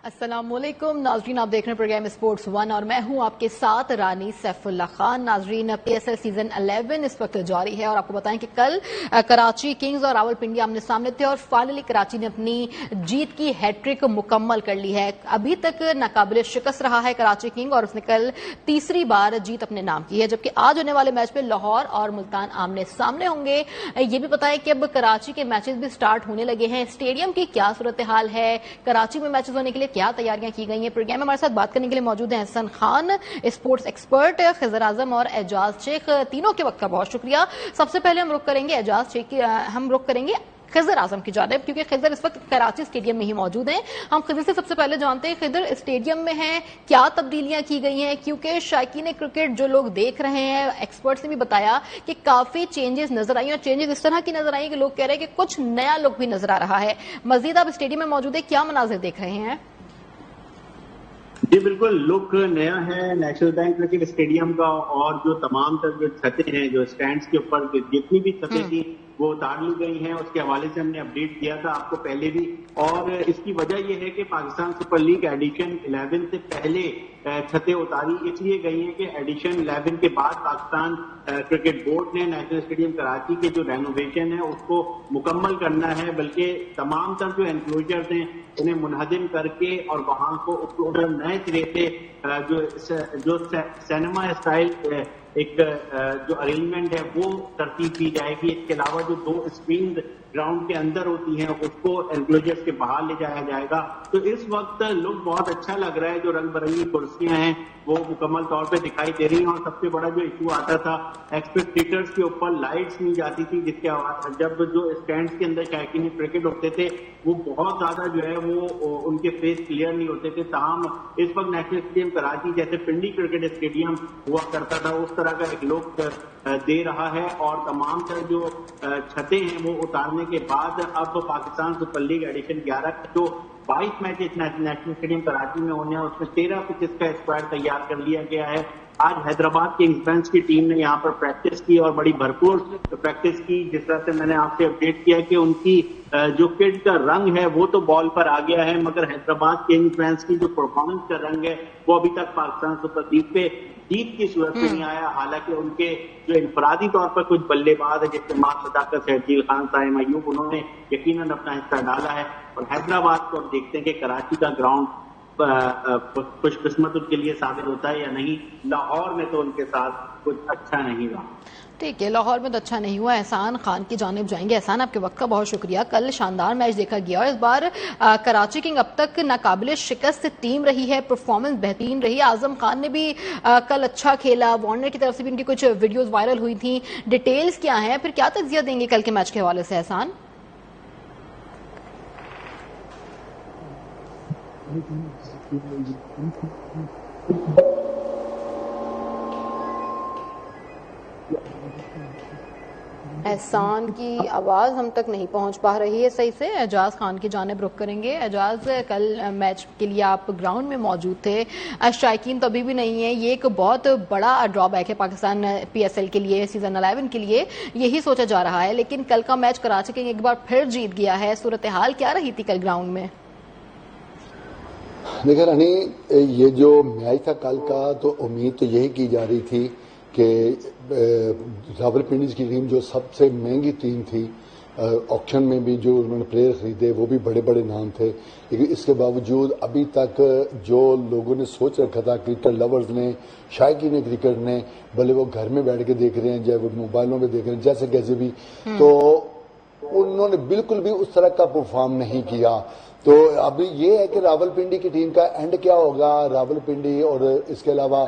السلام علیکم ناظرین، آپ دیکھ رہے ہیں پروگرام اسپورٹس ون اور میں ہوں آپ کے ساتھ رانی سیف اللہ خان۔ ناظرین، پی ایس ایل سیزن 11 اس وقت جاری ہے اور آپ کو بتائیں کہ کل کراچی کنگز اور راولپنڈی آمنے سامنے تھے اور فائنلی کراچی نے اپنی جیت کی ہیٹرک مکمل کر لی ہے۔ ابھی تک ناقابل شکست رہا ہے کراچی کنگ اور اس نے کل تیسری بار جیت اپنے نام کی ہے، جبکہ آج ہونے والے میچ میں لاہور اور ملتان آمنے سامنے ہوں گے۔ یہ بھی بتائیں کہ اب کراچی کے میچز بھی سٹارٹ ہونے لگے ہیں، اسٹیڈیم کی کیا صورتحال ہے، کراچی میں میچز ہونے کے لیے کیا تیاریاں کی گئی ہیں۔ پروگرام میں ہمارے ساتھ بات کرنے کے لیے موجود ہیں احسان خان، اسپورٹس ایکسپرٹ، خضر اعظم اور اعجاز شیخ۔ تینوں کے وقت کا بہت شکریہ۔ سب سے پہلے ہم رخ کریں گے اعجاز شیخ کی، ہم رخ کریں گے خضر اعظم کی جانب، کیونکہ خضر اس وقت کراچی اسٹیڈیم میں ہی موجود ہیں۔ ہم خضر سے سب سے پہلے جانتے ہیں خضر اسٹیڈیم میں ہیں، کیا تبدیلیاں کی گئی ہیں، کیونکہ شائقین کرکٹ جو لوگ دیکھ رہے ہیں، ایکسپرٹس نے بھی بتایا کہ کافی چینجز نظر آئی اور چینجز اس طرح کی نظر آئی کہ لوگ کہہ رہے ہیں کہ کچھ نیا لک بھی نظر آ رہا ہے۔ مزید آپ اسٹیڈیم میں موجود ہیں، کیا مناظر دیکھ رہے ہیں؟ جی بالکل، لک نیا ہے نیشنل بینک کرکٹ اسٹیڈیم کا، اور جو تمام تر جو چھتیں ہیں، جو اسٹینڈز کے اوپر جتنی بھی چھتیں تھیں وہ اتار لی گئی ہیں۔ اس کے حوالے سے ہم نے اپڈیٹ کیا تھا آپ کو پہلے بھی، اور اس کی وجہ یہ ہے کہ پاکستان سپر لیگ ایڈیشن 11 سے پہلے چھتیں اتاری اس لیے گئی ہیں کہ ایڈیشن 11 کے بعد پاکستان کرکٹ بورڈ نے نیشنل اسٹیڈیم کراچی کے جو رینوویشن ہے اس کو مکمل کرنا ہے، بلکہ تمام تر جو انکلوجرز ہیں انہیں منہدم کر کے اور وہاں کو نئے سرے سے جو سینما اسٹائل ایک جو ارینجمنٹ ہے وہ ترتیب دی جائے گی۔ اس کے علاوہ جو 2 اسکرین گراؤنڈ کے اندر ہوتی ہیں اس کو انکلوجرز کے باہر لے جایا جائے گا۔ تو اس وقت لک بہت اچھا لگ رہا ہے، جو رنگ برنگی کرسیاں ہیں وہ مکمل طور پہ دکھائی دے رہی ہیں، اور سب سے بڑا جو ایشو آتا تھا اسپیکٹیٹرز کے اوپر لائٹس نہیں جاتی تھی، جس کے جب جو اسٹینڈز کے اندر شائقین کرکٹ ہوتے تھے وہ بہت زیادہ جو ہے وہ ان کے فیس کلیئر نہیں ہوتے تھے۔ تاہم اس وقت نیشنل اسٹیڈیم کراچی جیسے پنڈی کرکٹ اسٹیڈیم ہوا کرتا تھا اس طرح کا ایک لک دے رہا ہے، اور تمام تر جو چھتیں ہیں وہ اتارنے کے بعد اب پاکستان سپر لیگ ایڈیشن 11 جو 22 میچز نیشنل اسٹیڈیم کراچی میں ہونے ہیں اس میں 13 پچز کا اسکواڈ تیار کر لیا گیا ہے۔ آج حیدرآباد کنگز بینچ کی ٹیم نے یہاں پر پریکٹس کی اور بڑی بھرپور پریکٹس کی، جس طرح سے میں نے آپ سے اپڈیٹ کیا کہ ان کی جو کٹ کا رنگ ہے وہ تو بال پر آ گیا ہے، مگر حیدرآباد کنگز بینچ کی جو پرفارمنس کا رنگ ہے وہ ابھی تک پاکستان سپر لیگ پہ جیت کی صورت میں نہیں آیا۔ حالانکہ ان کے جو انفرادی طور پر کچھ بلے باز ہیں جیسے ماں صداقت شہزیل خان، سائم ایوب، انہوں نے یقیناً اپنا حصہ ڈالا ہے، اور حیدرآباد کو اب دیکھتے ہیں کہ کراچی کا گراؤنڈ خوش قسمت ان کے لیے ثابت ہوتا ہے یا نہیں۔ لاہور میں تو ان کے ساتھ کچھ اچھا نہیں رہا۔ ٹھیک ہے، لاہور میں تو اچھا نہیں ہوا۔ احسان خان کی جانب جائیں گے۔ احسان، آپ کے وقت کا بہت شکریہ۔ کل شاندار میچ دیکھا گیا اور اس بار کراچی کنگ اب تک ناقابل شکست ٹیم رہی ہے، پرفارمنس بہترین رہی۔ اعظم خان نے بھی کل اچھا کھیلا، وارنر کی طرف سے بھی ان کی کچھ ویڈیوز وائرل ہوئی تھیں۔ ڈیٹیلز کیا ہیں، پھر کیا تجزیہ دیں گے کل کے میچ کے حوالے سے احسان؟ احسان کی آواز ہم تک نہیں پہنچ پا رہی ہے صحیح سے۔ اعجاز خان کی جانب رخ کریں گے۔ اعجاز، کل میچ کے لیے آپ گراؤنڈ میں موجود تھے، شائقین تو ابھی بھی نہیں ہیں، یہ ایک بہت بڑا ڈرا بیک ہے پاکستان پی ایس ایل کے لیے، سیزن 11 کے لیے یہی سوچا جا رہا ہے، لیکن کل کا میچ کراچی کے ایک بار پھر جیت گیا ہے۔ صورتحال کیا رہی تھی کل گراؤنڈ میں؟ دیکھیں رانی، یہ جو میچ تھا کل کا تو امید تو یہی کی جا رہی تھی کہ راولپنڈی کی ٹیم جو سب سے مہنگی ٹیم تھی، آکشن میں بھی جو انہوں نے پلیئر خریدے وہ بھی بڑے بڑے نام تھے، لیکن اس کے باوجود ابھی تک جو لوگوں نے سوچ رکھا تھا، کرکٹ لورز نے، شائقین کرکٹ نے، بھلے وہ گھر میں بیٹھ کے دیکھ رہے ہیں چاہے وہ موبائلوں میں دیکھ رہے ہیں جیسے کیسے بھی، تو انہوں نے بالکل بھی اس طرح کا پرفارم نہیں کیا۔ تو ابھی یہ ہے کہ راولپنڈی کی ٹیم کا اینڈ کیا ہوگا، راولپنڈی اور اس کے علاوہ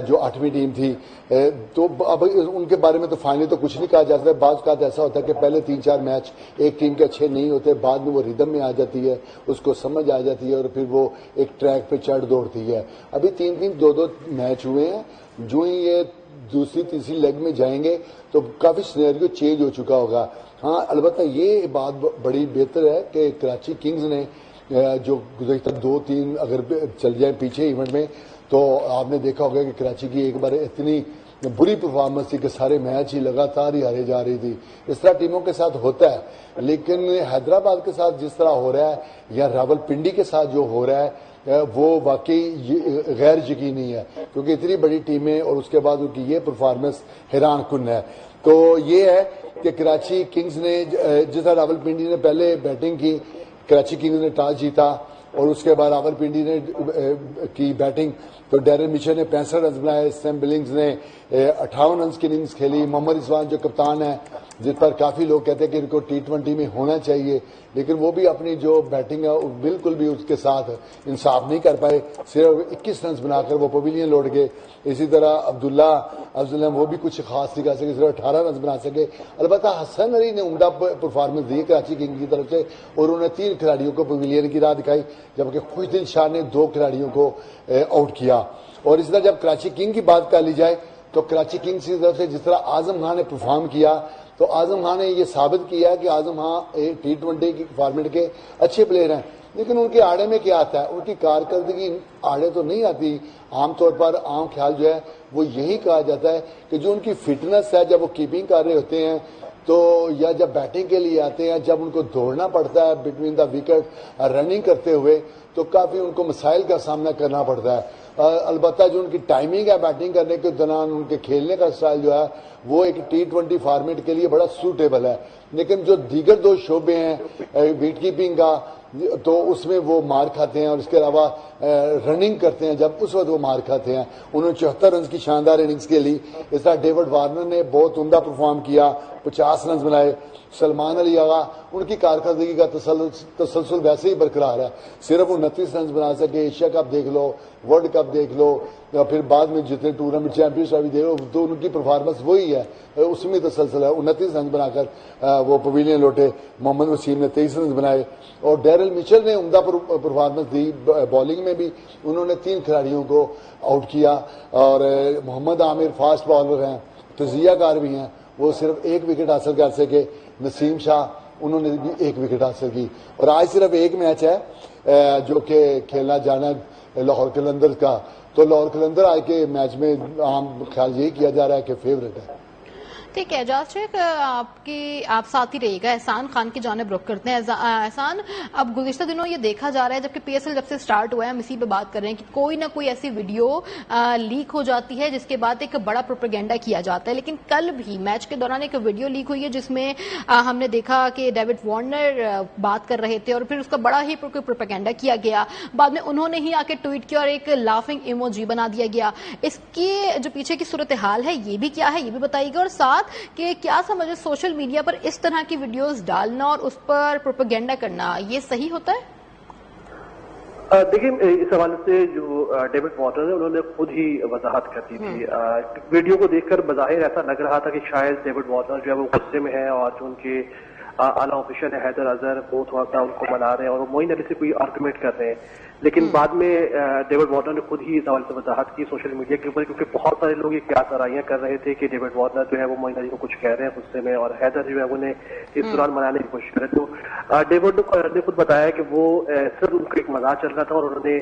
جو 8ویں ٹیم تھی، تو اب ان کے بارے میں تو فائنلی تو کچھ نہیں کہا جا سکتا۔ بعض اوقات ایسا ہوتا ہے کہ پہلے 3-4 میچ ایک ٹیم کے اچھے نہیں ہوتے، بعد میں وہ ریدم میں آ جاتی ہے، اس کو سمجھ آ جاتی ہے اور پھر وہ ایک ٹریک پہ چڑھ دوڑتی ہے۔ ابھی 3 2 میچ ہوئے ہیں، جو ہی یہ دوسری تیسری لیگ میں جائیں گے تو کافی سینیریو چینج ہو چکا ہوگا۔ ہاں، البتہ یہ بات بڑی بہتر ہے کہ کراچی کنگز نے جو گزشتہ 2-3 اگر چل جائیں پیچھے ایونٹ میں، تو آپ نے دیکھا ہوگا کہ کراچی کی ایک بار اتنی بری پرفارمنس تھی کہ سارے میچ ہی لگاتار ہی ہارے جا رہی تھی. اس طرح ٹیموں کے ساتھ ہوتا ہے, لیکن حیدرآباد کے ساتھ جس طرح ہو رہا ہے یا راول پنڈی کے ساتھ جو ہو رہا ہے وہ واقعی غیر یقینی ہے, کیونکہ اتنی بڑی ٹیمیں اور اس کے بعد ان کی یہ پرفارمنس حیران کن ہے. تو یہ ہے کہ کراچی کنگز نے جس طرح راول پنڈی نے پہلے بیٹنگ کی, کراچی کنگز نے ٹاس جیتا اور اس کے بعد راول پنڈی نے کی بیٹنگ, تو ڈیرن میچر نے 65 رنز بنائے, سیم بلنگز نے 58 رنز کی اننگز کھیلی. محمد رضوان جو کپتان ہے, جس پر کافی لوگ کہتے ہیں کہ ان کو T20 میں ہونا چاہیے, لیکن وہ بھی اپنی جو بیٹنگ ہے بالکل بھی اس کے ساتھ انصاف نہیں کر پائے, صرف 21 رنز بنا کر وہ پویلین لوٹ گئے. اسی طرح عبداللہ وہ بھی کچھ خاص نہیں کر سکے, صرف 18 رنز بنا سکے. البتہ حسن علی نے عمدہ پرفارمنس دی کراچی کنگ کی طرف سے, اور انہوں نے 3 کھلاڑیوں کو پویلین کی راہ دکھائی, جبکہ خوشدل شاہ نے 2 کھلاڑیوں کو آؤٹ کیا. اور اسی طرح جب کراچی کنگ کی بات کر لی جائے تو کراچی کنگز کی طرف سے جس طرح اعظم خان نے پرفارم کیا, تو اعظم خان نے یہ ثابت کیا کہ اعظم خان T20 کی فارمیٹ کے اچھے پلیئر ہیں, لیکن ان کے آڑے میں کیا آتا ہے, ان کی کارکردگی آڑے تو نہیں آتی. عام طور پر عام خیال جو ہے وہ یہی کہا جاتا ہے کہ جو ان کی فٹنس ہے, جب وہ کیپنگ کر رہے ہوتے ہیں تو یا جب بیٹنگ کے لیے آتے ہیں, جب ان کو دوڑنا پڑتا ہے بٹوین دا وکٹ رننگ کرتے ہوئے, تو کافی ان کو مسائل کا سامنا کرنا پڑتا ہے. البتہ جو ان کی ٹائمنگ ہے بیٹنگ کرنے کے دوران, ان کے کھیلنے کا اسٹائل جو ہے وہ ایک T20 فارمیٹ کے لیے بڑا سوٹیبل ہے. لیکن جو دیگر 2 شعبے ہیں وکٹ کیپنگ کا, تو اس میں وہ مار کھاتے ہیں, اور اس کے علاوہ رننگ کرتے ہیں جب اس وقت وہ مار کھاتے ہیں. انہوں نے 74 رنز کی شاندار اننگز کھیلی. اس طرح ڈیوڈ وارنر نے بہت عمدہ پرفارم کیا, 50 رنز بنائے. سلمان علی آغا, ان کی کارکردگی کا تسلسل ویسے ہی برقرار ہے, صرف 29 رنز بنا سکے. ایشیا کپ دیکھ لو, ورلڈ کپ دیکھ لو, یا پھر بعد میں جتنے ٹورنامنٹ چیمپئن ٹرافی دیکھ لو, تو ان کی پرفارمنس وہی ہے, اس میں تسلسل ہے. 29 رنز بنا کر وہ پویلین لوٹے. محمد وسیم نے 23 رنز بنائے, اور ڈیرل میچر نے عمدہ پرفارمنس دی بالنگ میں بھی. انہوں نے 3 کھلاڑیوں کو آؤٹ کیا, اور محمد عامر فاسٹ بالر ہیں, تجزیہ کار بھی ہیں, وہ صرف 1 وکٹ حاصل کر سکے. نسیم شاہ, انہوں نے بھی 1 وکٹ حاصل کی. اور آج صرف 1 میچ ہے جو کہ کھیلنا جانا لاہور قلندرز کا, تو لاہور قلندر آج کے میچ میں عام خیال یہی کیا جا رہا ہے کہ فیوریٹ ہے. ٹھیک ہے, اعجاز شیخ آپ ساتھ ہی رہیے گا. احسان خان کی جانب رخ کرتے ہیں. احسان, اب گزشتہ دنوں یہ دیکھا جا رہا ہے جبکہ PSL جب سے سٹارٹ ہوا ہے, ہم اسی پہ بات کر رہے ہیں کہ کوئی نہ کوئی ایسی ویڈیو لیک ہو جاتی ہے جس کے بعد ایک بڑا پروپیگنڈا کیا جاتا ہے. لیکن کل بھی میچ کے دوران ایک ویڈیو لیک ہوئی ہے جس میں ہم نے دیکھا کہ ڈیوڈ وارنر بات کر رہے تھے, اور پھر اس کا بڑا ہی پروپیگنڈا کیا گیا. بعد میں انہوں نے ہی آ کے ٹویٹ کیا اور ایک لافنگ ایموجی بنا دیا گیا. اس کی جو پیچھے کی صورتحال ہے یہ بھی کیا ہے, یہ بھی بتائیے گا. اور ساتھ کہ کیا سمجھے سوشل میڈیا پر اس طرح کی ویڈیوز ڈالنا اور اس پر پروپیگنڈا کرنا, یہ صحیح ہوتا ہے؟ دیکھیں, اس حوالے سے جو ڈیوڈ وارنر ہے انہوں نے خود ہی وضاحت کر دی تھی. ویڈیو کو دیکھ کر بظاہر ایسا لگ رہا تھا کہ شاید ڈیوڈ وارنر جو ہے وہ غصے میں ہے, اور جو ان کے اعلیٰ آفیشر ہے حیدر اظہر وہ تھوڑا سا ان کو منا رہے ہیں اور وہ معین علی سے کوئی آرگومنٹ کر رہے ہیں. لیکن بعد میں ڈیوڈ وارنر نے خود ہی اس حوالے سے وضاحت کی سوشل میڈیا کے اوپر, کیونکہ بہت سارے لوگ یہ کیا سرائیاں کر رہے تھے کہ ڈیوڈ وارنر جو ہے وہ معین علی کو کچھ کہہ رہے ہیں غصے میں, اور حیدر جو ہے انہیں اس دوران منانے کی کوشش کر رہے. تو ڈیوڈ نے خود بتایا کہ وہ صرف ان کا ایک مزاق چل رہا تھا, اور انہوں نے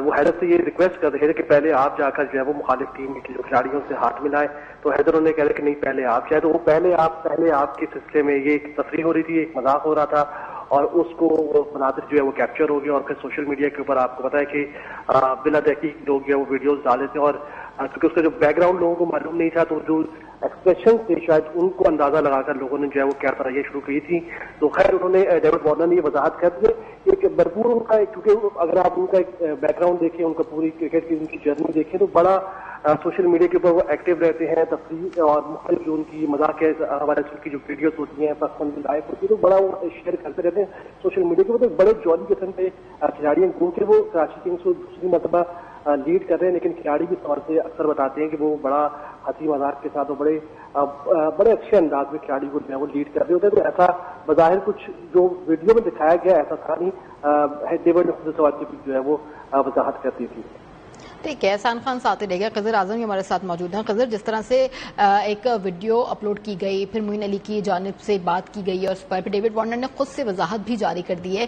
وہ حیدر سے یہ ریکویسٹ کر رہے تھے کہ پہلے آپ جا کر جو ہے وہ مخالف ٹیم کے کھلاڑیوں سے ہاتھ ملائے. تو حیدر انہوں نے کہا کہ نہیں پہلے آپ جائے. تو وہ پہلے آپ کے سلسلے میں یہ ایک تفریح ہو رہی تھی, ایک مذاق ہو رہا تھا, اور اس کو مناظر جو ہے وہ کیپچر ہو گیا. اور پھر سوشل میڈیا کے اوپر آپ کو پتا ہے کہ بلا تحقیق لوگ جو ہے وہ ویڈیوز ڈالے تھے, اور کیونکہ اس کا جو بیک گراؤنڈ لوگوں کو معلوم نہیں تھا, تو جو ایکسپریشن تھے شاید ان کو اندازہ لگا کر لوگوں نے جو ہے وہ کیا سرائیاں شروع کی تھی. تو خیر انہوں نے ڈیوڈ وارنر نے یہ وضاحت کر دی ایک بھرپور ان کا, کیونکہ اگر آپ ان کا ایک بیک گراؤنڈ دیکھیں, ان کا پوری کرکٹ کی ان کی جرنی دیکھیں, تو بڑا سوشل میڈیا کے اوپر وہ ایکٹیو رہتے ہیں. تفریح اور مختلف جو ان کی مذاق کے حوالے سے کی جو ویڈیوز ہوتی ہیں پسند لائف ہوتی ہے, تو بڑا وہ شیئر کرتے رہتے ہیں سوشل میڈیا کے اوپر. بڑے جولی قسم پہ کھلاڑی ہیں, کیونکہ وہ کراچی کنگز کو دوسری مرتبہ لیڈ کر رہے ہیں, لیکن کھلاڑی بھی طور سے اکثر بتاتے ہیں کہ وہ بڑا ہنسی مذاق کے ساتھ بڑے اچھے انداز میں کھلاڑی کو جو ہے وہ لیڈ کر رہے ہوتے ہیں. تو ایسا بظاہر کچھ جو ویڈیو میں دکھایا گیا ایسا تھا نہیں. ڈیوڈ نے خود سوال کی جو ہے وہ وضاحت کرتی تھی. ٹھیک ہے، احسان خان ساتھ رہ گیا، خضر اعظم ہمارے ساتھ موجود ہیں. خضر، جس طرح سے ایک ویڈیو اپلوڈ کی گئی، پھر معین علی کی جانب سے بات کی گئی اور اس پر پھر ڈیوڈ وارنر نے خود سے وضاحت بھی جاری کر دی ہے،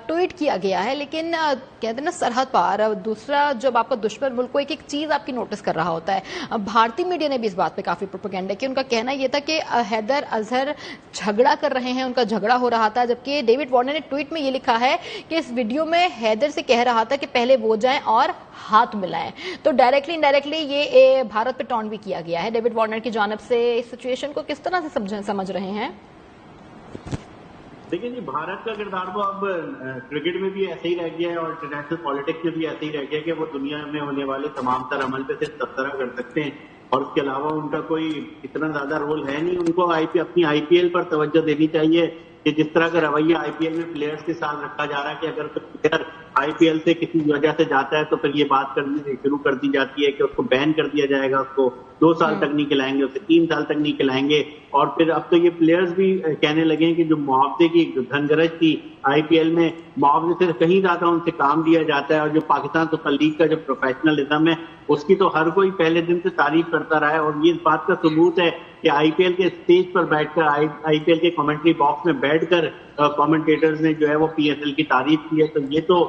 ٹویٹ کیا گیا ہے، لیکن کہتے ہیں نا سرحد پار دوسرا جب آپ کا دشمن ملک کو ایک ایک چیز آپ کی نوٹس کر رہا ہوتا ہے. بھارتی میڈیا نے بھی اس بات پہ کافی پروپیگنڈا کیا. ان کا کہنا یہ تھا کہ حیدر اظہر جھگڑا کر رہے ہیں، ان کا جھگڑا ہو رہا تھا، جبکہ ڈیوڈ وارنر نے ٹویٹ میں یہ لکھا ہے کہ اس ویڈیو میں حیدر سے کہہ رہا تھا کہ پہلے وہ جائیں اور ہاتھ ملائیں. تو ڈائریکٹلی انڈائریکٹلی یہ بھارت پہ ٹونٹ بھی کیا گیا ہے ڈیوڈ وارنر کی جانب سے. اس سچویشن کو کس طرح سے سمجھ رہے ہیں؟ دیکھیں جی، بھارت کا کردار تو اب کرکٹ میں بھی ایسے ہی رہ گیا ہے اور انٹرنیشنل پالیٹکس میں بھی ایسے ہی رہ گیا کہ وہ دنیا میں ہونے والے تمام تر عمل پہ صرف تبصرہ کر سکتے ہیں اور اس کے علاوہ ان کا کوئی اتنا زیادہ رول ہے نہیں. ان کو اپنی آئی پی ایل پر توجہ دینی چاہیے کہ جس طرح کا رویہ آئی پی ایل میں پلیئرز کے ساتھ رکھا جا رہا ہے کہ اگر کوئی پلیئر آئی پی ایل سے کسی وجہ سے جاتا ہے تو پھر یہ بات کرنی شروع کر دی جاتی ہے کہ اس کو بین کر دیا جائے گا، اس کو 2 سال تک نہیں کھلائیں گے، اسے 3 سال تک نہیں کھلائیں گے. اور پھر اب تو یہ پلیئرز بھی کہنے لگے ہیں کہ جو معاوضے کی دھن گرج تھی آئی پی ایل میں، معاوضے سے کہیں زیادہ ان سے کام دیا جاتا ہے. اور جو پاکستان سپر لیگ کا جو پروفیشنلزم ہے اس کی تو ہر کوئی پہلے دن سے تعریف کرتا رہا ہے اور یہ اس بات کا ثبوت ہے کہ آئی پی ایل کے اسٹیج پر بیٹھ کر، آئی پی ایل کے کمنٹری باکس میں بیٹھ کر کامنٹیٹرز نے جو ہے وہ پی ایس ایل کی تعریف کی ہے. تو یہ تو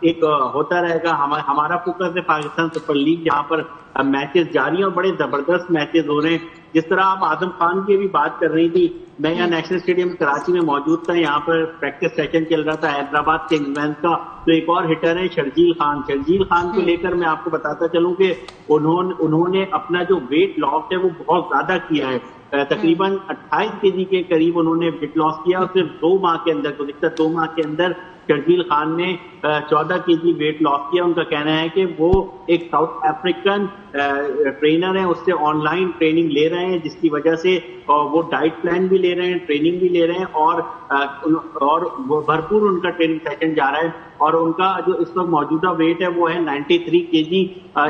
ایک ہوتا رہے گا. ہمارا فوکس ہے پاکستان سپر لیگ جہاں پر میچز جاری ہیں اور بڑے زبردست میچز ہو رہے ہیں. جس طرح آپ اعظم خان کی بھی بات کر رہی تھی، میں یہاں نیشنل اسٹیڈیم کراچی میں موجود تھا، یہاں پر پریکٹس سیشن چل رہا تھا حیدرآباد کنگز کا. تو ایک اور ہٹر ہے شرجیل خان کو لے کر میں آپ کو بتاتا چلوں کہ انہوں نے اپنا جو ویٹ لاس ہے وہ بہت زیادہ کیا ہے. تقریباً 28 kg کے قریب انہوں نے ویٹ لاس کیا اور صرف 2 ماہ کے اندر، گزشتہ 2 ماہ کے اندر شرجیل خان نے 14 kg ویٹ لاس کیا. ان کا کہنا ہے کہ وہ ایک ساؤتھ افریقن ٹرینر ہیں، اس سے آن لائن ٹریننگ لے رہے ہیں، جس کی وجہ سے وہ ڈائٹ پلان بھی لے رہے ہیں، ٹریننگ بھی لے رہے ہیں اور بھرپور ان کا ٹریننگ سیشن جا رہا ہے. اور ان کا جو اس وقت موجودہ ویٹ ہے وہ ہے 93 kg.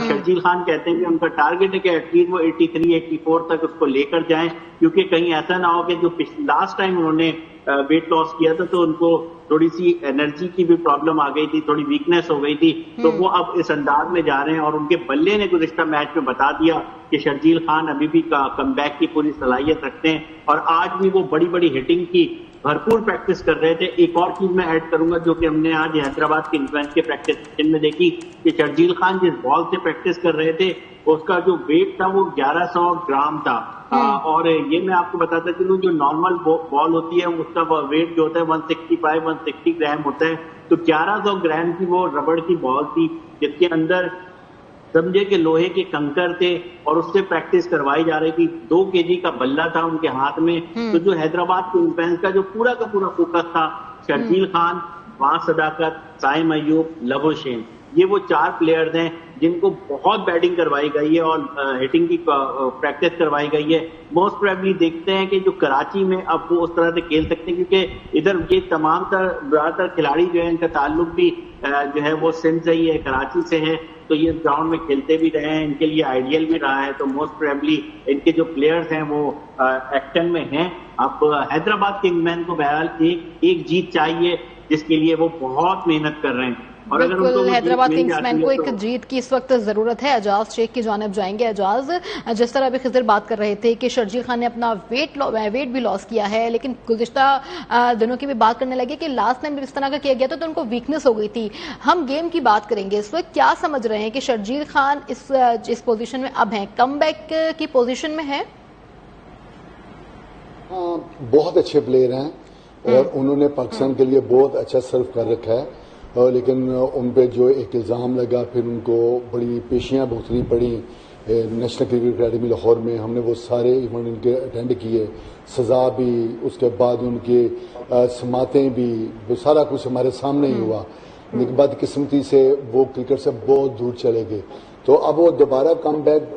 شرجیل خان کہتے ہیں کہ ان کا ٹارگیٹ ہے کہ ایٹ لیسٹ وہ 83 84 تک اس کو لے کر جائیں، کیونکہ کہیں ایسا نہ ہو کہ جو لاسٹ ٹائم انہوں نے ویٹ لاس کیا تھا تو ان کو تھوڑی سی انرجی کی بھی پرابلم آ گئی تھی، تھوڑی ویکنیس ہو گئی تھی. تو وہ اب اس انداز میں جا رہے ہیں اور ان کے بلے نے گزشتہ میچ میں بتا دیا کہ شرجیل خان ابھی بھی کم بیک کی پوری صلاحیت رکھتے ہیں اور آج بھی وہ بڑی بڑی ہٹنگ کی بھرپور پریکٹس کر رہے تھے. ایک اور چیز میں ایڈ کروں گا جو کہ ہم نے آج حیدرآباد کے انفلوئنس کے پریکٹس سیشن میں دیکھی کہ شرجیل خان جس بال سے پریکٹس کر رہے تھے اس کا جو ویٹ تھا وہ 1100 گرام تھا. اور یہ میں آپ کو بتاتا چلوں جو نارمل بال ہوتی ہے اس کا ویٹ جو ہوتا ہے 165 160 گرام ہوتا ہے. تو 1100 گرام کی وہ ربڑ کی بال تھی جس کے اندر سمجھے کہ لوہے کے کنکر تھے اور اس سے پریکٹس کروائی جا رہی تھی. 2 kg کا بلہ تھا ان کے ہاتھ میں. تو جو حیدرآباد کے انفلوئنس کا جو پورا کا پورا فوکس تھا شرجیل خان، وہاں صداقت، سائم ایوب، لبو شین، یہ وہ 4 پلیئرز ہیں جن کو بہت بیٹنگ کروائی گئی ہے اور ہٹنگ کی پریکٹس کروائی گئی ہے. موسٹ پروبیبلی دیکھتے ہیں کہ جو کراچی میں اب وہ اس طرح سے کھیل سکتے ہیں کیونکہ ادھر یہ تمام زیادہ تر کھلاڑی جو ہے ان کا تعلق بھی جو ہے وہ سندھ سے ہی ہے، کراچی سے ہے. تو یہ گراؤنڈ میں کھیلتے بھی رہے ہیں، ان کے لیے آئیڈیل بھی رہا ہے. تو موسٹ پروبیبلی ان کے جو پلیئرز ہیں وہ ایکشن میں ہیں. اب حیدرآباد کنگ مین کو بہرحال ایک جیت چاہیے جس کے لیے وہ بہت محنت کر رہے ہیں. بالکل، حیدرآباد کنگز مین کو ایک جیت کی اس وقت ضرورت ہے. اعجاز شیخ کی جانب جائیں گے. اعجاز، جس طرح ابھی خضر بات کر رہے تھے کہ شرجیل خان نے اپنا ویٹ بھی لاس کیا ہے، لیکن گزشتہ دنوں کی بھی بات کرنے لگے کہ لاسٹ ٹائم اس طرح کا کیا گیا تھا تو ان کو ویکنیس ہو گئی تھی. ہم گیم کی بات کریں گے. اس وقت کیا سمجھ رہے ہیں کہ شرجیل خان اس پوزیشن میں اب ہیں، کم بیک کی پوزیشن میں ہے؟ بہت اچھے پلیئر ہیں اور انہوں نے پاکستان کے لیے بہت اچھا سرو کر رکھا ہے، لیکن ان پہ جو ایک الزام لگا پھر ان کو بڑی پیشیاں بھگتنی پڑی. نیشنل کرکٹ اکیڈمی لاہور میں ہم نے وہ سارے ایونٹ ان کے اٹینڈ کیے، سزا بھی، اس کے بعد ان کے سماعتیں بھی، وہ سارا کچھ ہمارے سامنے ہی ہوا. لیکن بدقسمتی سے وہ کرکٹ سے بہت دور چلے گئے. تو اب وہ دوبارہ کم بیک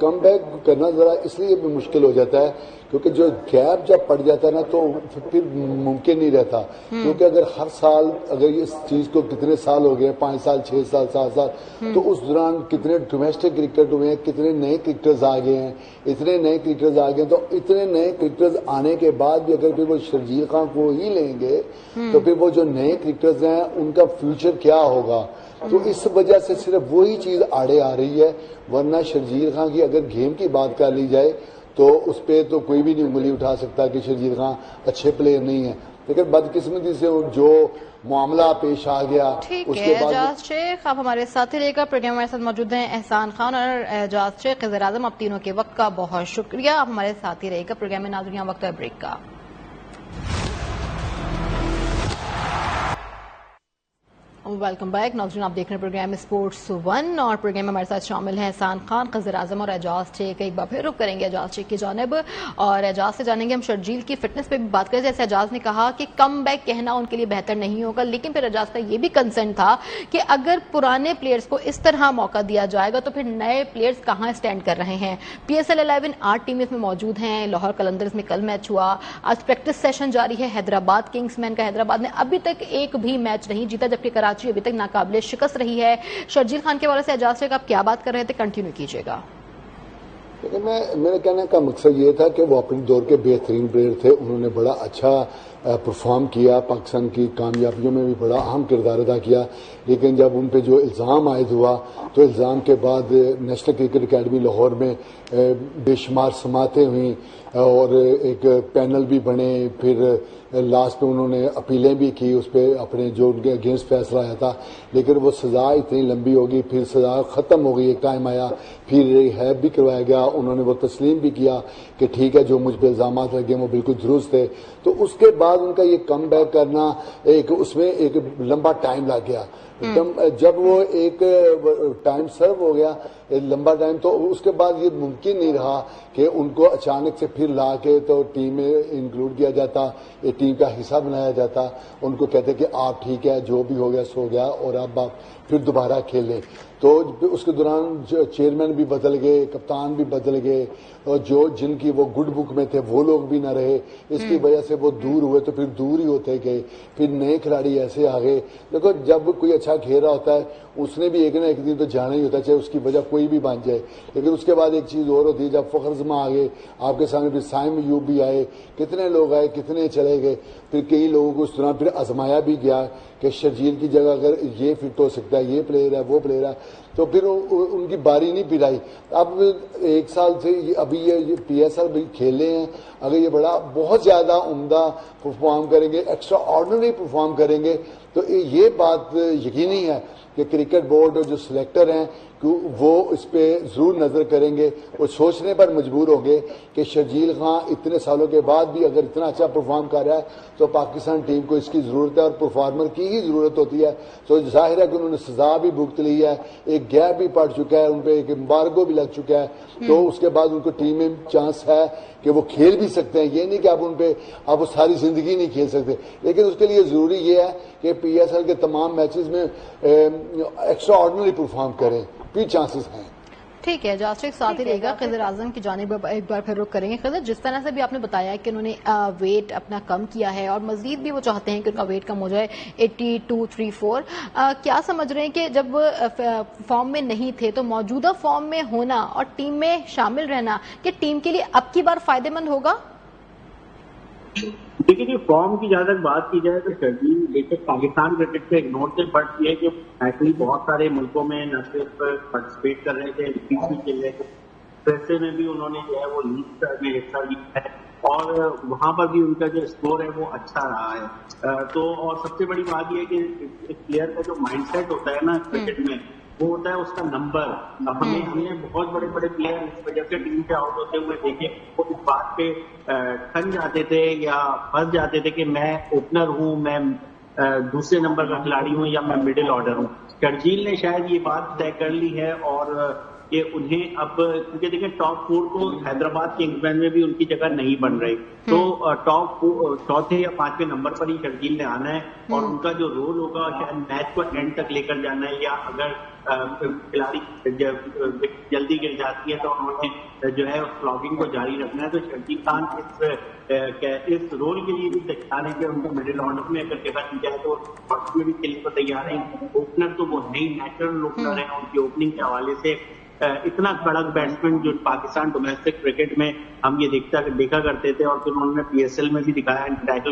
کرنا ذرا اس لیے بھی مشکل ہو جاتا ہے کیونکہ جو گیپ جب پڑ جاتا ہے نا تو پھر ممکن نہیں رہتا. کیونکہ اگر ہر سال اگر اس چیز کو کتنے سال ہو گئے، 5 سال 6 سال 7 سال، تو اس دوران کتنے ڈومیسٹک کرکٹ ہوئے ہیں، کتنے نئے کرکٹرز آ گئے ہیں، اتنے نئے کرکٹرز آ گئے ہیں. تو اتنے نئے کرکٹرز آنے کے بعد بھی اگر پھر وہ شرجیل خان کو ہی لیں گے تو پھر وہ جو نئے کرکٹرز ہیں ان کا فیوچر کیا ہوگا. تو اس وجہ سے صرف وہی چیز آڑے آ رہی ہے، ورنہ شرجیل خان کی اگر گیم کی بات کر لی جائے تو اس پہ تو کوئی بھی نہیں انگلی اٹھا سکتا کہ شرجیل خان اچھے پلیئر نہیں ہیں، لیکن بدقسمتی سے جو معاملہ پیش آ گیا اس کے بعد اعجاز شیخ آپ ہمارے ساتھی رہے گا، پروگرام ہمارے ساتھ موجود ہیں احسان خان اور اعجاز شیخ، وزیر اعظم، آپ تینوں کے وقت کا بہت شکریہ، آپ ہمارے ساتھی رہے گا پروگرام میں۔ ناظرین وقت ہے بریک کا۔ ویلکم بیک ناظرین، آپ دیکھ رہے ہیں پروگرام اسپورٹس ون اور پروگرام میں ہمارے ساتھ شامل ہیں احسان خان، وزیر اعظم، اور اعجاز شیخ۔ ایک بار پھر رخ کریں گے اعجاز شیخ کی جانب اور اعجاز سے جانیں گے ہم شرجیل کی فٹنس پہ بھی بات کریں۔ جیسے اعجاز نے کہا کہ کم بیک کہنا ان کے لیے بہتر نہیں ہوگا، لیکن پھر اعجاز کا یہ بھی کنسرن تھا کہ اگر پرانے پلیئرز کو اس طرح موقع دیا جائے گا تو پھر نئے پلیئرز کہاں اسٹینڈ کر رہے ہیں۔ PSL 11 8 ٹیمیں اس میں موجود ہیں، لاہور قلندرز میں کل میچ ہوا، آج پریکٹس سیشن جاری ہے حیدرآباد کنگز مین کا۔ حیدرآباد نے ابھی تک ایک بھی میچ نہیں جیتا، جبکہ کراچی ابھی تک ناقابل شکست رہی ہے۔ شرجیل خان کے حوالے سے اعجاز شیخ آپ کیا بات کر رہے تھے، کنٹینیو کیجیے گا۔ میرے کہنے کا مقصد یہ تھا کہ وہ اپنے دور کے بہترین پلیئر تھے، انہوں نے بڑا اچھا پرفارم کیا، پاکستان کی کامیابیوں میں بھی بڑا اہم کردار ادا کیا، لیکن جب ان پہ جو الزام عائد ہوا تو الزام کے بعد نیشنل کرکٹ اکیڈمی لاہور میں بے شمار سماعتیں ہوئیں اور ایک پینل بھی بنے، پھر لاسٹ میں انہوں نے اپیلیں بھی کی اس پہ اپنے جو ان کے اگینسٹ فیصلہ آیا تھا، لیکن وہ سزا اتنی لمبی ہوگی، پھر سزا ختم ہو گئی، ایک ٹائم آیا پھر ریہیب بھی کروایا گیا، انہوں نے وہ تسلیم بھی کیا کہ ٹھیک ہے جو مجھ پہ الزامات لگے وہ بالکل درست تھے، تو اس کے بعد ان کا یہ کم بیک کرنا اس میں ایک لمبا ٹائم لگ گیا۔ جب وہ ایک ٹائم سرو ہو گیا لمبا ٹائم، تو اس کے بعد یہ ممکن نہیں رہا کہ ان کو اچانک سے پھر لا کے تو ٹیم میں انکلوڈ کیا جاتا، ایک ٹیم کا حصہ بنایا جاتا، ان کو کہتے کہ آپ ٹھیک ہے جو بھی ہو گیا سو گیا اور اب آپ پھر دوبارہ کھیلیں۔ تو اس کے دوران چیئرمین بھی بدل گئے، کپتان بھی بدل گئے، اور جن کی وہ گڈ بک میں تھے وہ لوگ بھی نہ رہے، اس کی وجہ سے وہ دور ہوئے، تو پھر دور ہی ہوتے گئے، پھر نئے کھلاڑی ایسے آ گئے۔ دیکھو جب کوئی اچھا کھیل رہا ہوتا ہے اس نے بھی ایک نہ ایک دن تو جانا ہی ہوتا ہے، چاہے اس کی وجہ کوئی بھی بن جائے، لیکن اس کے بعد ایک چیز اور ہوتی ہے، جب فخر زمان آ گئے آپ کے سامنے، پھر سائم ایوب بھی آئے، کتنے لوگ آئے کتنے چلے گئے، پھر کئی لوگوں کو اس دوران پھر آزمایا بھی گیا کہ شرجیل کی جگہ اگر یہ فٹ ہو سکتا ہے، یہ پلیئر ہے وہ پلیئر ہے، تو پھر ان کی باری نہیں پلائی۔ اب ایک سال سے ابھی یہ PSL بھی کھیلے ہیں، اگر یہ بہت زیادہ عمدہ پرفارم کریں گے، ایکسٹرا آرڈنری پرفارم کریں گے، تو یہ بات یقینی ہے کہ کرکٹ بورڈ اور جو سلیکٹر ہیں وہ اس پہ ضرور نظر کریں گے، وہ سوچنے پر مجبور ہوں گے کہ شرجیل خان اتنے سالوں کے بعد بھی اگر اتنا اچھا پرفارم کر رہا ہے تو پاکستان ٹیم کو اس کی ضرورت ہے اور پرفارمر کی ہی ضرورت ہوتی ہے۔ تو ظاہر ہے کہ انہوں نے سزا بھی بھگت لی ہے، ایک گیپ بھی پڑ چکا ہے، ان پہ ایک امبارگو بھی لگ چکا ہے، تو اس کے بعد ان کو ٹیم میں چانس ہے کہ وہ کھیل بھی سکتے ہیں، یہ نہیں کہ اب ان پہ اب وہ ساری زندگی نہیں کھیل سکتے، لیکن اس کے لیے ضروری یہ ہے کہ PSL کے تمام میچز میں ایکسٹرا آرڈنری پرفارم کریں، بھی چانسز ہیں۔ ٹھیک ہے اعجاز شیخ ساتھ ہی رہے گا، خضر اعظم کی جانب ایک بار پھر رخ کریں گے۔ خضر جس طرح سے بھی آپ نے بتایا کہ انہوں نے ویٹ اپنا کم کیا ہے اور مزید بھی وہ چاہتے ہیں کہ ان کا ویٹ کم ہو جائے 82-34، کیا سمجھ رہے ہیں کہ جب فارم میں نہیں تھے تو موجودہ فارم میں ہونا اور ٹیم میں شامل رہنا کہ ٹیم کے لیے اب کی بار فائدہ مند ہوگا؟ دیکھیے جی، فارم کی جہاں تک بات کی جائے تو شرجیل لیکن پاکستان کرکٹ سے ایک نوٹ سے بڑھتی ہے کہ ایسے ہی بہت سارے ملکوں میں نہ صرف پارٹیسپیٹ کر رہے تھے، لیگ بھی کھیل رہے تھے، پیسے میں بھی انہوں نے جو ہے وہ لیگ میں حصہ لیا ہے اور وہاں پر بھی ان کا جو اسکور ہے وہ اچھا رہا ہے۔ تو اور سب سے بڑی بات یہ ہے کہ ایک پلیئر کا جو مائنڈ سیٹ ہوتا ہے نا کرکٹ میں، وہ ہوتا ہے اس کا نمبر۔ ہم نے بہت بڑے بڑے پلیئر اس وجہ سے ٹیم سے آؤٹ ہوتے ہوئے دیکھے، وہ اس بات پہ ٹھن جاتے تھے یا پھنس جاتے تھے کہ میں اوپنر ہوں، میں دوسرے نمبر کا کھلاڑی ہوں یا میں مڈل آرڈر ہوں۔ شرجیل نے شاید یہ بات طے کر لی ہے اور کہ انہیں اب کیونکہ دیکھیں ٹاپ 4 تو حیدرآباد کنگز مین میں بھی ان کی جگہ نہیں بن رہی، تو ٹاپ 4 یا 5 نمبر پر ہی شرجیل نے آنا ہے اور ان کا جو رول ہوگا شاید میچ کو اینڈ تک لے کر جانا ہے، یا اگر کھلاڑی جلدی گر جاتی ہے تو انہوں نے جو ہے اس فلاگنگ کو جاری رکھنا ہے۔ تو شرجیل خان اس رول کے لیے بھی تیار ہے کہ ان کو مڈل آرڈر میں اگر جگہ دی جائے تو میں بھی کھیلنے کو تیار ہیں۔ اوپنر تو وہ نہیں نیچرل اوپنر ہیں، ان کی اوپننگ کے حوالے سے اتنا کڑک بیٹسمین جو پاکستان ڈومیسٹک کرکٹ میں ہم یہ دیکھا کرتے تھے اور پھر انہوں نے PSL میں بھی دکھایا، ٹائٹل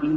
3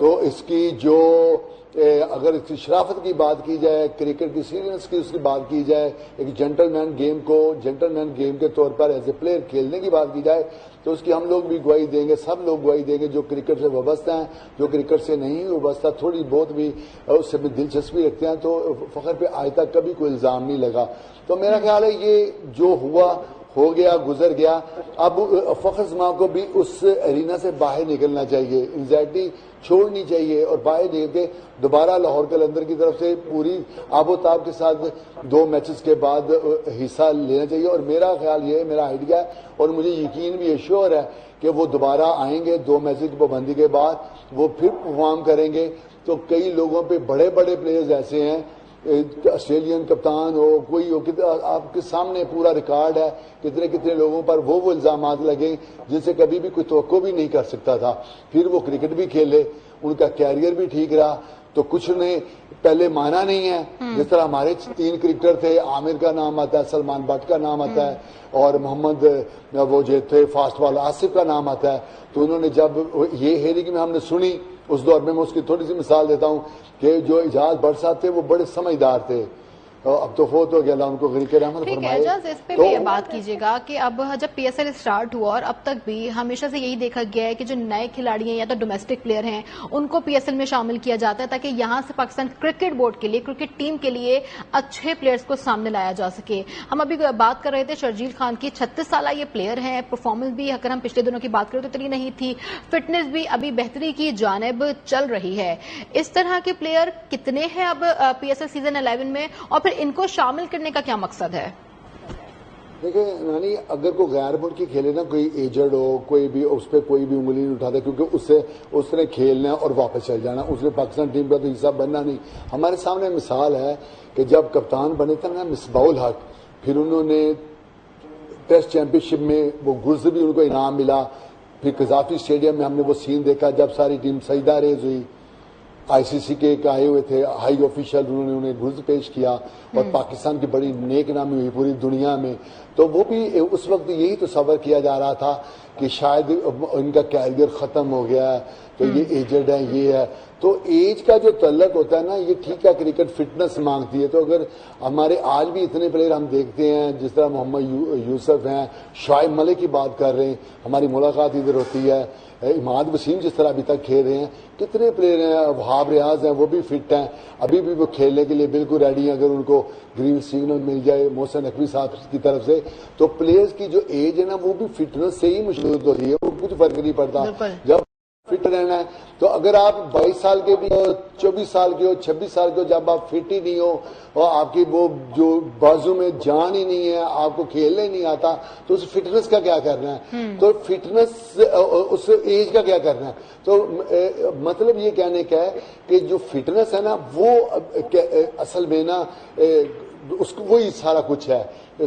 تو اس کی جو اگر اس کی شرافت کی بات کی جائے، کرکٹ کی سیریس کی اس کی بات کی جائے، ایک جینٹل مین گیم کو جینٹل مین گیم کے طور پر ایز اے پلیئر کھیلنے کی بات کی جائے تو اس کی ہم لوگ بھی گواہی دیں گے، سب لوگ گواہی دیں گے جو کرکٹ سے وابستہ ہیں، جو کرکٹ سے نہیں وابستہ تھوڑی بہت بھی اس سے بھی دلچسپی رکھتے ہیں، تو فخر پہ آج تک کبھی کوئی الزام نہیں لگا. تو میرا خیال ہے یہ جو ہوا ہو گیا، گزر گیا. اب فخر زمان کو بھی اس ارینا سے باہر نکلنا چاہیے، انزائٹی چھوڑنی چاہیے اور باہر نکل کے دوبارہ لاہور قلندر کی طرف سے پوری آب و تاب کے ساتھ 2 میچز کے بعد حصہ لینا چاہیے. اور میرا خیال یہ ہے، میرا آئیڈیا ہے اور مجھے یقین بھی ایشور ہے کہ وہ دوبارہ آئیں گے 2 میچز کی پابندی کے بعد، وہ پھر پرفارم کریں گے. تو کئی لوگوں پہ بڑے بڑے پلیئرز ایسے ہیں، آسٹریلین کپتان ہو کوئی ہو، آپ کے سامنے پورا ریکارڈ ہے کتنے کتنے لوگوں پر وہ الزامات لگے جن سے کبھی بھی کوئی توقع بھی نہیں کر سکتا تھا. پھر وہ کرکٹ بھی کھیلے، ان کا کیریئر بھی ٹھیک رہا. تو کچھ نے پہلے مانا نہیں ہے، جس طرح ہمارے 3 کرکٹر تھے، عامر کا نام آتا ہے، سلمان بٹ کا نام آتا ہے اور محمد وہ جو تھے فاسٹ بال آصف کا نام آتا ہے. تو انہوں نے جب یہ ہیرنگ میں ہم نے سنی اس دور میں اس کی تھوڑی سی مثال دیتا ہوں کہ جو اعجاز بٹ صاحب تھے وہ بڑے سمجھدار تھے، اب تو فوت ہو گیا، اللہ ان کو غریق رحمت فرمائے. اس پہ بھی یہ بات کیجیے گا کہ اب جب پی ایس ایل اسٹارٹ ہوا اور اب تک بھی ہمیشہ سے یہی دیکھا گیا ہے کہ جو نئے کھلاڑی ہیں یا تو ڈومیسٹک پلیئر ہیں ان کو پی ایس ایل میں شامل کیا جاتا ہے تاکہ یہاں سے پاکستان کرکٹ بورڈ کے لیے، کرکٹ ٹیم کے لیے اچھے پلیئرز کو سامنے لایا جا سکے. ہم ابھی بات کر رہے تھے شرجیل خان کی، 36 سالہ یہ پلیئر ہیں، پرفارمنس بھی اگر ہم پچھلے دنوں کی بات کریں تو اتنی نہیں تھی، فٹنس بھی ابھی بہتری کی جانب چل رہی ہے. اس طرح کے پلیئر کتنے ہیں اب پی ایس ایل سیزن 11 میں اور پھر ان کو شامل کرنے کا کیا مقصد ہے؟ دیکھیں نانی، اگر کوئی غیر ملکی کھیلے نا، کوئی ایجڈ ہو، کوئی بھی اس پہ کوئی بھی انگلی نہیں اٹھاتا کیونکہ اس نے کھیلنا اور واپس چل جانا، اس نے پاکستان ٹیم کا تو حصہ بننا نہیں. ہمارے سامنے مثال ہے کہ جب کپتان بنے تھے نا مصباح الحق، پھر انہوں نے ٹیسٹ چیمپئن شپ میں وہ گرز بھی ان کو انعام ملا. پھر قذافی اسٹیڈیم میں ہم نے وہ سین دیکھا جب ساری ٹیم سجدہ ریز ہوئی، آئی سی سی کے ایک آئے ہوئے تھے ہائی آفیشل، انہوں نے انہیں گرز پیش کیا اور پاکستان کی بڑی نیک نامی ہوئی پوری دنیا میں. تو وہ بھی اس وقت یہی تصور کیا جا رہا تھا کہ شاید ان کا کیریئر ختم ہو گیا ہے، تو یہ ایجڈ ہے، یہ ہے. تو ایج کا جو تعلق ہوتا ہے نا، یہ ٹھیک ہے کرکٹ فٹنس مانگتی ہے. تو اگر ہمارے آج بھی اتنے پلیئر ہم دیکھتے ہیں جس طرح محمد یوسف ہیں، شعیب ملک کی بات کر رہے ہیں، ہماری ملاقات ادھر ہوتی ہے، اماد وسیم جس طرح ابھی تک کھیل رہے ہیں، کتنے پلیئر ہیں، وہاب ریاض ہیں، وہ بھی فٹ ہیں، ابھی بھی وہ کھیلنے کے لیے بالکل ریڈی ہیں اگر ان کو گرین سگنل مل جائے محسن نقوی صاحب کی طرف سے. تو پلیئرز کی جو ایج ہے نا وہ بھی فٹنس سے ہی مشروط ہوتی ہے، وہ کچھ فرق نہیں پڑتا. جب فٹ رہنا ہے تو اگر آپ 22 سال کے بھی ہو، 24 سال کے ہو، 26 سال کے ہو، جب آپ فٹ ہی نہیں ہو اور آپ کی وہ جو بازو میں جان ہی نہیں ہے، آپ کو کھیلنے نہیں آتا، تو اس فٹنس کا کیا کرنا ہے؟ تو فٹنس اس ایج کا کیا کرنا ہے؟ تو مطلب یہ کہنے کا ہے کہ جو فٹنس ہے نا وہ اصل میں نا اس کو وہی سارا کچھ ہے.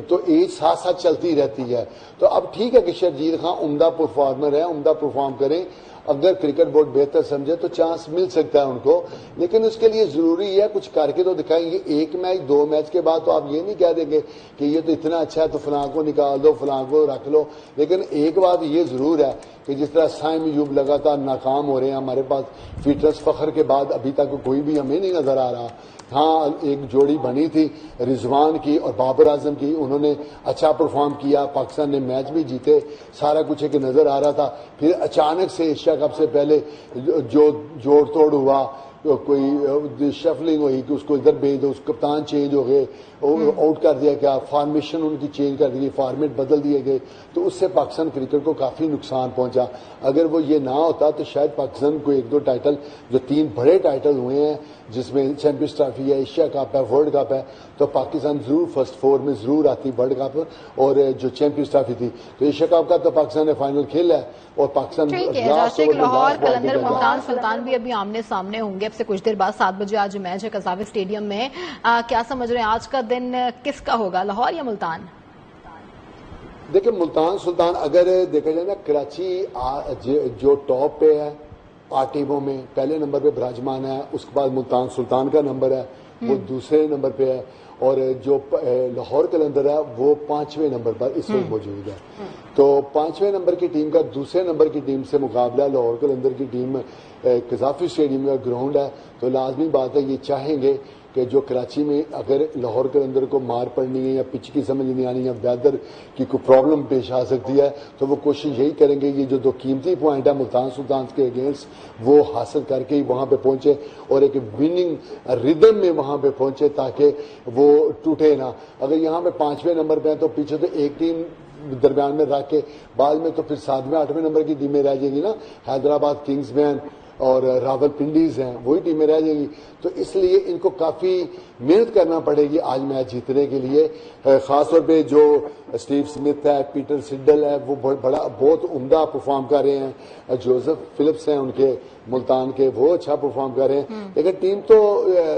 تو ایج ساتھ ساتھ چلتی رہتی ہے. تو اب ٹھیک ہے کہ شرجیل خان عمدہ پرفارمر ہے، عمدہ پرفارم کریں، اگر کرکٹ بورڈ بہتر سمجھے تو چانس مل سکتا ہے ان کو، لیکن اس کے لیے ضروری ہے کچھ کر کے تو دکھائیں گے. 1 میچ 2 میچ کے بعد تو آپ یہ نہیں کہہ دیں گے کہ یہ تو اتنا اچھا ہے تو فلاں کو نکال دو، فلاں کو رکھ لو. لیکن ایک بات یہ ضرور ہے کہ جس طرح سائم ایوب لگاتار ناکام ہو رہے ہیں، ہمارے پاس فٹنس فخر کے بعد ابھی تک کوئی بھی ہمیں نہیں نظر آ رہا. ہاں ایک جوڑی بنی تھی رضوان کی اور بابر اعظم کی، انہوں نے اچھا پرفارم کیا، پاکستان نے میچ بھی جیتے، سارا کچھ ایک نظر آ رہا تھا. پھر اچانک سے ایشیا کپ سے پہلے جو جوڑ توڑ ہوا، کوئی شفلنگ ہوئی کہ اس کو ادھر بھیج دو، اس کپتان چینج ہو گئے، آؤٹ کر دیا گیا، فارمیشن ان کی چینج کر دی گئی، فارمیٹ بدل دیے گئے، تو اس سے پاکستان کرکٹ کو کافی نقصان پہنچا. اگر وہ یہ نہ ہوتا تو شاید پاکستان کو 1-2 ٹائٹل، جو 3 بڑے ٹائٹل ہوئے ہیں جس میں چیمپئنز ٹرافی ہے، ایشیا کپ ہے، ورلڈ کپ ہے، تو پاکستان ضرور فرسٹ 4 میں ضرور آتی. ورلڈ کپ اور جو چیمپئنز ٹرافی تھی، تو ایشیا کپ کا تو پاکستان نے فائنل کھیلا ہے اور پاکستان لاہور قلندر ملتان سلطان بھی ابھی آمنے سامنے ہوں گے اب سے کچھ دیر بعد. 7 بجے آج میچ ہے قذافی اسٹیڈیم میں. کیا سمجھ رہے ہیں آج کا دن کس کا ہوگا، لاہور یا ملتان؟ دیکھیں ملتان سلطان اگر دیکھا جائے نا، کراچی جو ٹاپ پہ ہے 8 ٹیموں میں پہلے نمبر پہ براجمان ہے، اس کے بعد ملتان سلطان کا نمبر ہے. وہ دوسرے نمبر پہ ہے، اور جو لاہور قلندر ہے وہ 5ویں نمبر پر اس وقت موجود ہے. تو 5ویں نمبر کی ٹیم کا دوسرے نمبر کی ٹیم سے مقابلہ. لاہور قلندر کی ٹیم قذافی اسٹیڈیم کا گراؤنڈ ہے، تو لازمی بات ہے یہ چاہیں گے کہ جو کراچی میں اگر لاہور قلندر کو مار پڑنی ہے یا پچ کی سمجھ نہیں آنی یا ویدر کی کوئی پرابلم پیش آ سکتی ہے، تو وہ کوشش یہی کریں گے یہ جو 2 قیمتی پوائنٹ ہے ملتان سلطانز کے اگینسٹ وہ حاصل کر کے ہی وہاں پہ پہنچے اور ایک وننگ ردم میں وہاں پہ پہنچے تاکہ وہ ٹوٹے نہ. اگر یہاں پہ 5ویں نمبر پہ ہیں تو پیچھے تو ایک ٹیم درمیان میں رکھ کے بعد میں تو پھر 7ویں 8ویں نمبر کی ٹیمیں رہ جائیں گی نا. حیدرآباد کنگز مین اور راول پنڈیز ہیں، وہی ٹیمیں رہ جائیں گی. تو اس لیے ان کو کافی محنت کرنا پڑے گی آج میچ جیتنے کے لیے. خاص طور پہ جو اسٹیو سمتھ ہے، پیٹر سڈل ہے، وہ بہت عمدہ پرفارم کر رہے ہیں. جوزف فلپس ہیں ان کے ملتان کے، وہ اچھا پرفارم کر رہے ہیں. لیکن ٹیم تو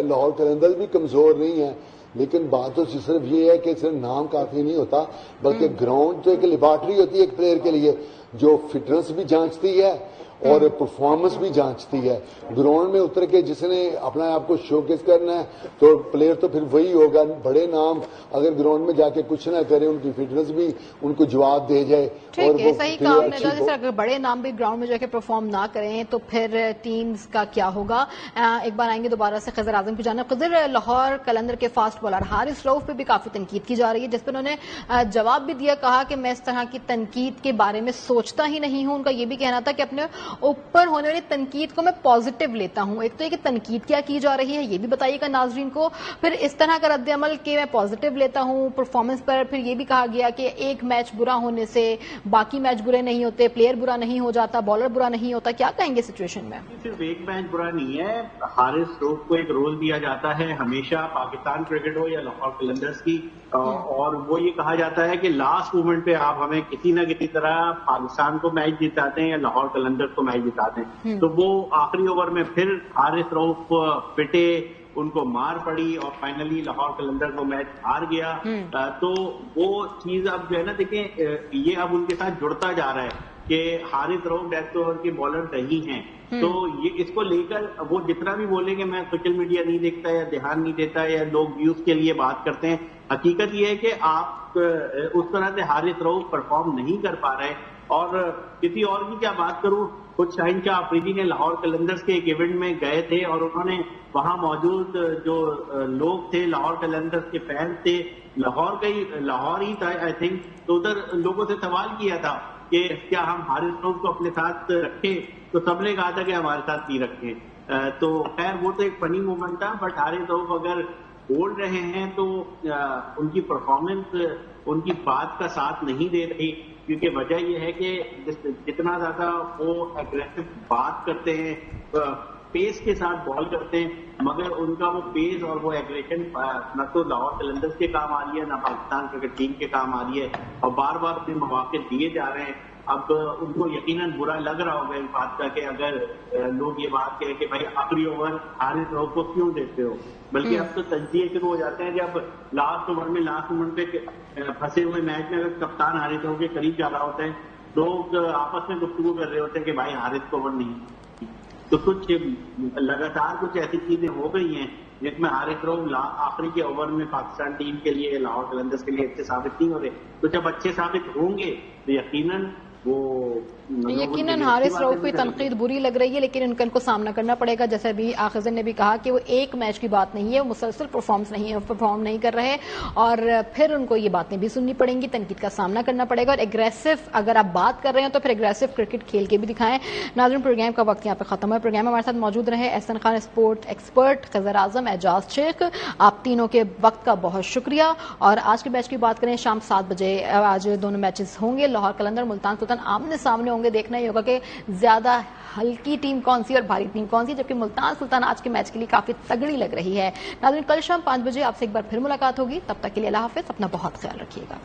لاہور قلندرز بھی کمزور نہیں ہے، لیکن بات تو صرف یہ ہے کہ صرف نام کافی نہیں ہوتا، بلکہ گراؤنڈ تو ایک لیبارٹری ہوتی ہے ایک پلیئر کے لیے جو فٹنس بھی جانچتی ہے اور پرفارمنس بھی جانچتی ہے. گراؤنڈ میں اتر کے جس نے اپنا آپ کو شوکیس کرنا ہے تو پلیئر تو پھر وہی ہوگا. بڑے نام اگر گراؤنڈ میں جا کے کچھ نہ کرے، ان کی فٹنس بھی ان کو جواب دے جائے. ٹھیک ہے، صحیح کہا آپ نے. جیسے اگر بڑے نام بھی گراؤنڈ میں جا کے پرفارم نہ کریں تو پھر ٹیمز کا کیا ہوگا. ایک بار آئیں گے دوبارہ سے خضر اعظم کی جانب. خضر، لاہور قلندر کے فاسٹ بالر حارث رؤف پہ بھی کافی تنقید کی جا رہی ہے، جس پہ انہوں نے جواب بھی دیا، کہا کہ میں اس طرح کی تنقید کے بارے میں سوچتا ہی نہیں ہوں. ان کا یہ بھی کہنا تھا کہ اپنے اوپر ہونے والی تنقید کو میں پازیٹیو لیتا ہوں. ایک تو یہ کہ تنقید کیا کی جا رہی ہے یہ بھی بتائیے گا ناظرین کو، پھر اس طرح کا رد عمل کہ میں پازیٹیو لیتا ہوں پرفارمنس پر. پھر یہ بھی کہا گیا کہ ایک میچ برا ہونے سے باقی میچ برے نہیں ہوتے، پلیئر برا نہیں ہو جاتا، بالر برا نہیں ہوتا. کیا کہیں گے سچویشن میں؟ صرف ایک میچ برا نہیں ہے. حارث رؤف کو ایک رول دیا جاتا ہے ہمیشہ، پاکستان کرکٹ ہو یا لاہور قلندرز کی، اور وہ یہ کہا جاتا ہے کہ لاسٹ مومنٹ پہ آپ ہمیں کسی نہ کسی طرح پاکستان کو میچ جتاتے ہیں یا لاہور قلندرز کو میچ جتاتے ہیں. تو وہ آخری اوور میں پھر حارث رؤف پٹے، ان کو مار پڑی اور فائنلی لاہور قلندر کو میچ ہار گیا. تو وہ چیز اب جو ہے نا دیکھیں یہ اب ان کے ساتھ جڑتا جا رہا ہے کہ حارث رؤف ڈیتھ اوور کے بالر نہیں ہیں. تو یہ اس کو لے کر وہ جتنا بھی بولیں کہ میں سوشل میڈیا نہیں دیکھتا یا دھیان نہیں دیتا یا لوگ ویوز کے لیے بات کرتے ہیں، حقیقت یہ ہے کہ آپ اس طرح سے حارث رؤف پرفارم نہیں کر پا رہے. اور کسی اور کی کیا بات کروں، خود شاہین شاہ آفریدی نے لاہور قلندرز کے ایک ایونٹ میں گئے تھے اور انہوں نے وہاں موجود جو لوگ تھے لاہور قلندرز کے فینس تھے، لاہور ہی تھا آئی تھنک، تو ادھر لوگوں سے سوال کیا تھا کہ کیا ہم حارث رؤف کو اپنے ساتھ رکھیں، تو سب نے کہا تھا کہ ہمارے ساتھ نہیں رکھیں. تو خیر وہ تو ایک فنی مومنٹ تھا، بٹ حارث رؤف اگر بول رہے ہیں تو ان کی پرفارمنس ان کی بات کا ساتھ نہیں دے رہی، کیونکہ وجہ یہ ہے کہ جتنا زیادہ وہ ایگریسو بات کرتے ہیں، پیس کے ساتھ بال کرتے ہیں، مگر ان کا وہ پیس اور وہ ایگریشن نہ تو لاہور قلندرز کے کام آ رہی ہے نہ پاکستان کرکٹ ٹیم کے کام آ رہی ہے، اور بار بار اپنے مواقع دیے جا رہے ہیں. اب ان کو یقیناً برا لگ رہا ہوگا اس بات کا کہ اگر لوگ یہ بات کہیں کہ بھائی آخری اوور حارث رؤف کو کیوں دیتے ہو، بلکہ اب تو تجزیے شروع ہو جاتے ہیں جب لاسٹ مومنٹ پہ پھنسے ہوئے میچ میں اگر کپتان حارث رؤف کے قریب جا رہا ہوتا ہے، لوگ آپس میں گفتگو کر رہے ہوتے ہیں کہ بھائی حارث کو اوور نہیں. تو کچھ لگاتار کچھ ایسی چیزیں ہو گئی ہیں جس میں حارث رؤف آخری کے اوور میں پاکستان ٹیم کے لیے لاہور قلندرز کے لیے اچھے ثابت نہیں ہو رہے. تو جب اچھے ثابت ہوں گے تو یقیناً حارث رؤف کی تنقید بری لگ رہی ہے، لیکن ان کو سامنا کرنا پڑے گا. جیسے بھی آخذ نے بھی کہا کہ وہ ایک میچ کی بات نہیں ہے، وہ مسلسل پرفارم نہیں کر رہے، اور پھر ان کو یہ باتیں بھی سننی پڑیں گی، تنقید کا سامنا کرنا پڑے گا. اور ایگریسو اگر آپ بات کر رہے ہیں تو پھر ایگریسو کرکٹ کھیل کے بھی دکھائیں. ناظرین، پروگرام کا وقت یہاں پہ ختم ہے. پروگرام ہمارے ساتھ موجود رہے احسن خان اسپورٹ ایکسپرٹ، خضر اعظم، اعجاز شیخ. آپ تینوں کے وقت کا بہت شکریہ. اور آج کے میچ کی بات کریں، شام 7 بجے آج دونوں میچز ہوں گے. لاہور قلندر ملتان سلطان آمنے سامنے ہوں گے. دیکھنا ہی ہوگا کہ زیادہ ہلکی ٹیم کون سی اور بھاری ٹیم کون سی، جبکہ ملتان سلطان آج کے میچ کے لیے کافی تگڑی لگ رہی ہے. ناظرین، کل شام 5 بجے آپ سے ایک بار پھر ملاقات ہوگی. تب تک کے لیے اللہ حافظ، اپنا بہت خیال رکھیے گا.